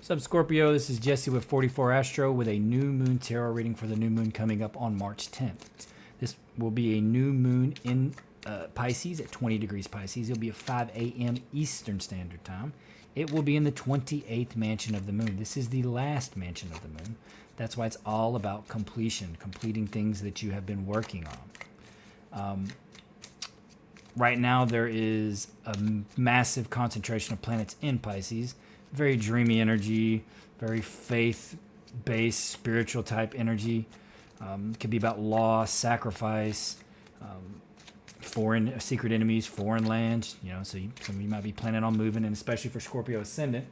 What's up, Scorpio? This is Jesse with 44 Astro with a new moon tarot reading for the new moon coming up on March 10th. This will be a new moon in Pisces at 20 degrees Pisces. It'll be at 5 a.m. Eastern Standard Time. It will be in the 28th mansion of the moon. This is the last mansion of the moon. That's why it's all about completion, completing things that you have been working on. Right now, there is a massive concentration of planets in Pisces. Very dreamy energy, very faith-based, spiritual type energy. It could be about loss, sacrifice, foreign secret enemies, foreign lands. You know, so some of you might be planning on moving, and especially for Scorpio ascendant,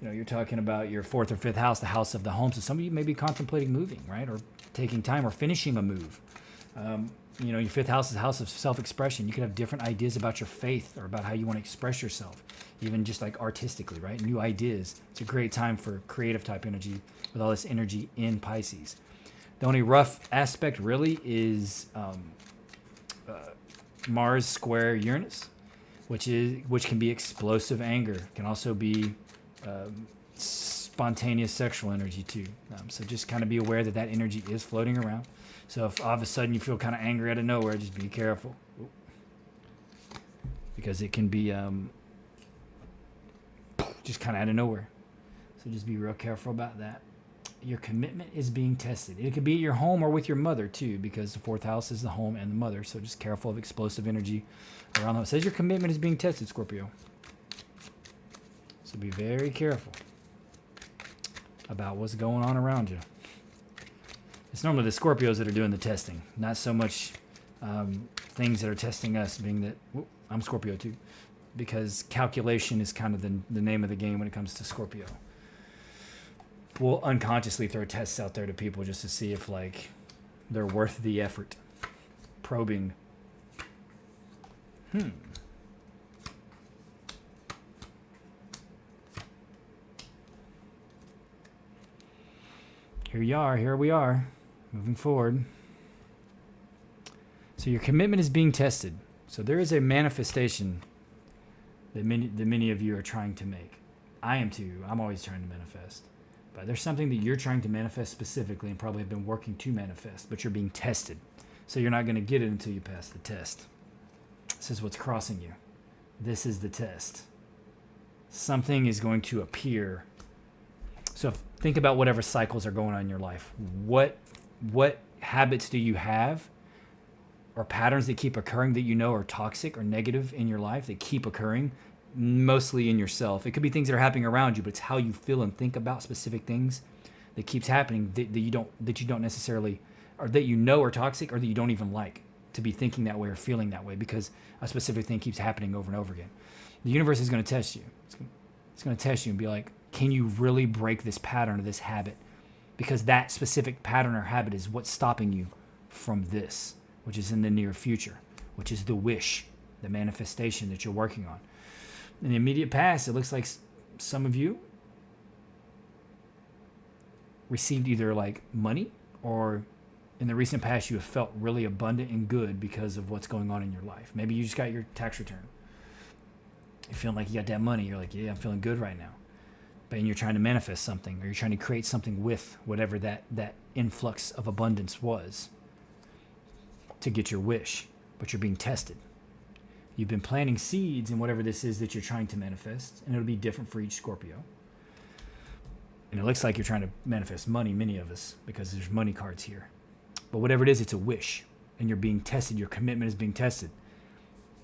you know, you're talking about your fourth or fifth house, the house of the home. So some of you may be contemplating moving, right, or taking time or finishing a move. You know, your fifth house is the house of self-expression. You could have different ideas about your faith or about how you want to express yourself, even just like artistically, right? New ideas. It's a great time for creative type energy with all this energy in Pisces. The only rough aspect really is Mars square Uranus, which can be explosive anger. It can also be spontaneous sexual energy too. So just kind of be aware that energy is floating around. So if all of a sudden you feel kind of angry out of nowhere, just be careful. Because it can be just kind of out of nowhere. So just be real careful about that. Your commitment is being tested. It could be at your home or with your mother too, because the fourth house is the home and the mother. So just careful of explosive energy around them. It says your commitment is being tested, Scorpio. So be very careful about what's going on around you. It's normally the Scorpios that are doing the testing, not so much things that are testing us, being that I'm Scorpio too, because calculation is kind of the name of the game when it comes to Scorpio. We'll unconsciously throw tests out there to people just to see if like they're worth the effort. Probing. Here we are, moving forward. So your commitment is being tested. So there is a manifestation that many of you are trying to make. I am too. I'm always trying to manifest. But there's something that you're trying to manifest specifically and probably have been working to manifest, but you're being tested. So you're not going to get it until you pass the test. This is what's crossing you. This is the test. Something is going to appear. So think about whatever cycles are going on in your life. What habits do you have or patterns that keep occurring that you know are toxic or negative in your life that keep occurring, mostly in yourself? It could be things that are happening around you, but it's how you feel and think about specific things that keeps happening that you don't necessarily, or that you know are toxic or that you don't even like to be thinking that way or feeling that way because a specific thing keeps happening over and over again. The universe is going to test you. It's going to test you and be like, can you really break this pattern or this habit? Because that specific pattern or habit is what's stopping you from this, which is in the near future, which is the wish, the manifestation that you're working on. In the immediate past, it looks like some of you received either like money or in the recent past you have felt really abundant and good because of what's going on in your life. Maybe you just got your tax return. You're feeling like you got that money. You're like, yeah, I'm feeling good right now. But you're trying to manifest something or you're trying to create something with whatever that influx of abundance was to get your wish, but you're being tested. You've been planting seeds in whatever this is that you're trying to manifest, and it'll be different for each Scorpio. And it looks like you're trying to manifest money, many of us, because there's money cards here. But whatever it is, it's a wish, and you're being tested. Your commitment is being tested.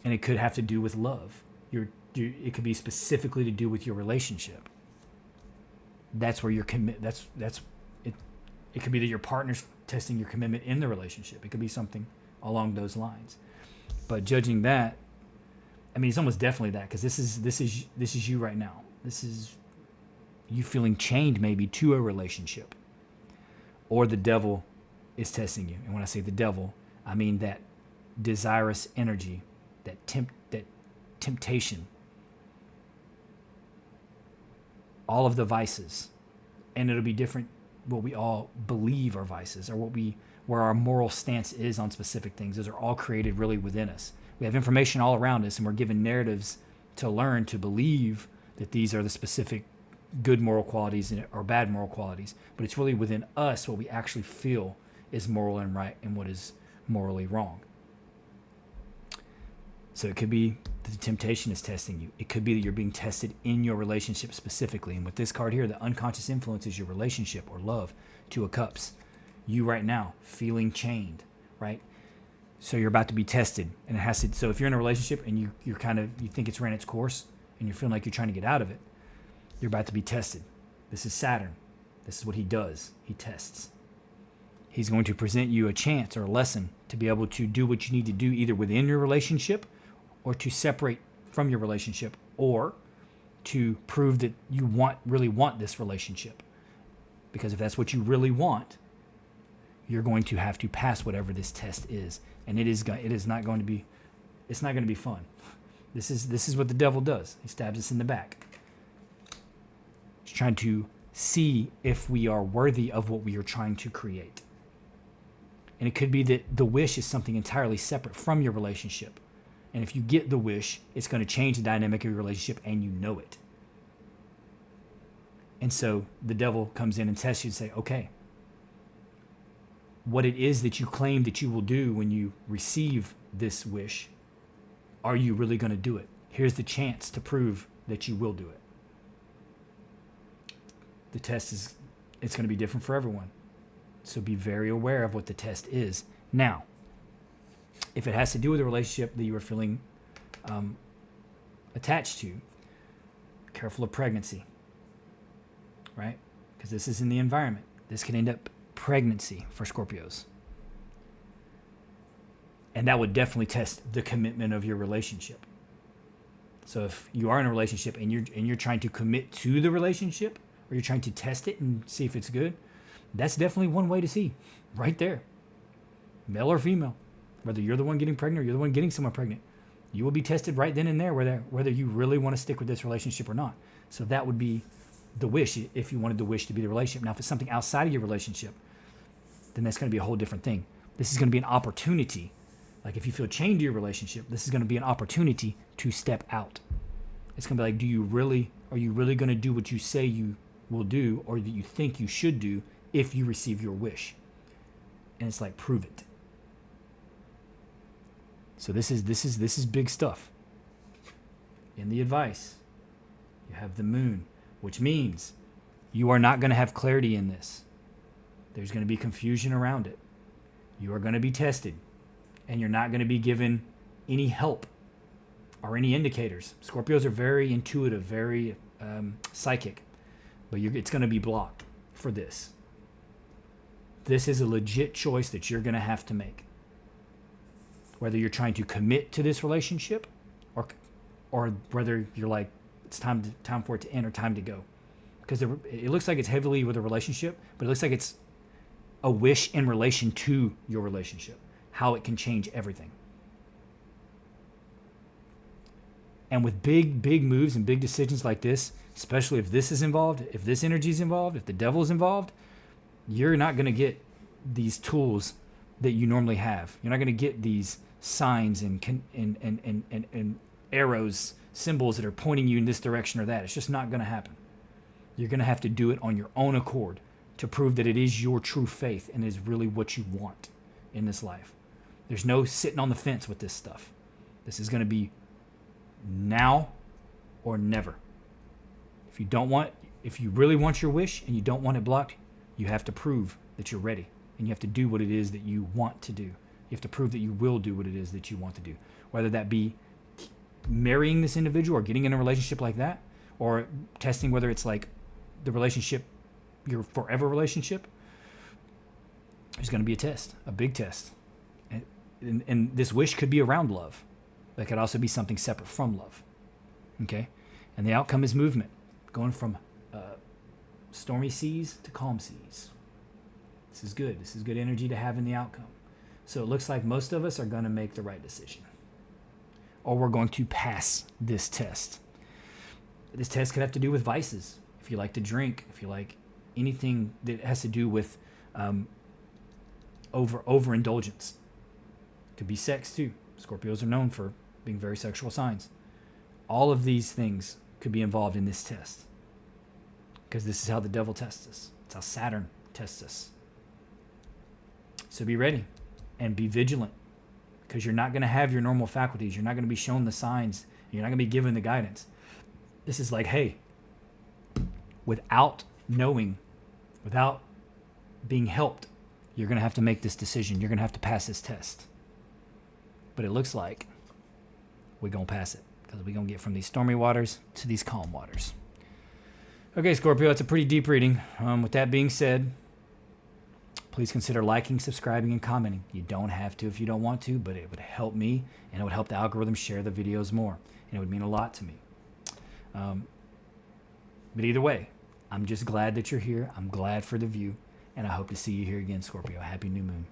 And it could have to do with love. It could be specifically to do with your relationship. That's where your that's it. It could be that your partner's testing your commitment in the relationship. It could be something along those lines. But judging that, I mean, it's almost definitely that, because this is you right now. This is you feeling chained maybe to a relationship, or the devil is testing you. And when I say the devil, I mean that desirous energy, that temptation, all of the vices, and it'll be different. What we all believe are vices, or where our moral stance is on specific things. Those are all created really within us. We have information all around us, and we're given narratives to learn to believe that these are the specific good moral qualities or bad moral qualities, but it's really within us what we actually feel is moral and right and what is morally wrong. So it could be that the temptation is testing you. It could be that you're being tested in your relationship specifically. And with this card here, the unconscious influence is your relationship or love. Two of Cups. You right now feeling chained, right? So you're about to be tested, and it has to. So if you're in a relationship and you think it's ran its course, and you're feeling like you're trying to get out of it, you're about to be tested. This is Saturn. This is what he does. He tests. He's going to present you a chance or a lesson to be able to do what you need to do either within your relationship or to separate from your relationship or to prove that you really want this relationship. Because if that's what you really want, you're going to have to pass whatever this test is. And it is not going to be fun. This is what the devil does. He stabs us in the back. He's trying to see if we are worthy of what we are trying to create. And it could be that the wish is something entirely separate from your relationship. And if you get the wish, it's going to change the dynamic of your relationship, and you know it. And so the devil comes in and tests you and say, okay, what it is that you claim that you will do when you receive this wish, are you really going to do it? Here's the chance to prove that you will do it. The test it's going to be different for everyone. So be very aware of what the test is. Now, if it has to do with a relationship that you are feeling attached to, careful of pregnancy, right? Because this is in the environment. This can end up pregnancy for Scorpios. And that would definitely test the commitment of your relationship. So if you are in a relationship and you're trying to commit to the relationship, or you're trying to test it and see if it's good, that's definitely one way to see, right there. Male or female, whether you're the one getting pregnant or you're the one getting someone pregnant, you will be tested right then and there whether you really want to stick with this relationship or not. So that would be the wish, if you wanted the wish to be the relationship. Now, if it's something outside of your relationship, then that's going to be a whole different thing. This is going to be an opportunity. Like if you feel chained to your relationship, this is going to be an opportunity to step out. It's going to be like, are you really going to do what you say you will do, or that you think you should do if you receive your wish? And it's like, prove it. So this is big stuff. In the advice, you have the moon, which means you are not going to have clarity in this. There's going to be confusion around it. You are going to be tested, and you're not going to be given any help or any indicators. Scorpios are very intuitive, very psychic, but it's going to be blocked for this. This is a legit choice that you're going to have to make. Whether you're trying to commit to this relationship or whether you're like, it's time for it to end or time to go. Because it looks like it's heavily with a relationship, but it looks like it's a wish in relation to your relationship, how it can change everything. And with big moves and big decisions like this, especially if this is involved, if this energy is involved, if the devil is involved, you're not going to get these tools that you normally have. You're not going to get these signs and arrows, symbols that are pointing you in this direction or that. It's just not going to happen. You're going to have to do it on your own accord to prove that it is your true faith and is really what you want in this life. There's no sitting on the fence with this stuff. This is going to be now or never. If you really want your wish and you don't want it blocked, you have to prove that you're ready, and you have to do what it is that you want to do. You have to prove that you will do what it is that you want to do, whether that be marrying this individual or getting in a relationship like that, or testing whether it's like the relationship, your forever relationship. There's going to be a test, a big test. And this wish could be around love. That could also be something separate from love. Okay? And the outcome is movement, going from stormy seas to calm seas. This is good. This is good energy to have in the outcome. So it looks like most of us are going to make the right decision, or we're going to pass this test. This test could have to do with vices. If you like to drink, if you like anything that has to do with overindulgence. Could be sex too. Scorpios are known for being very sexual signs. All of these things could be involved in this test. because this is how the devil tests us. It's how Saturn tests us. So be ready and be vigilant, because you're not going to have your normal faculties. You're not going to be shown the signs. You're not going to be given the guidance. This is like, hey, without knowing, without being helped, you're going to have to make this decision. You're going to have to pass this test. But it looks like we're going to pass it, because we're going to get from these stormy waters to these calm waters. Okay, Scorpio, that's a pretty deep reading. With that being said, please consider liking, subscribing, and commenting. You don't have to if you don't want to, but it would help me, and it would help the algorithm share the videos more, and it would mean a lot to me. But either way, I'm just glad that you're here. I'm glad for the view, and I hope to see you here again, Scorpio. Happy new moon.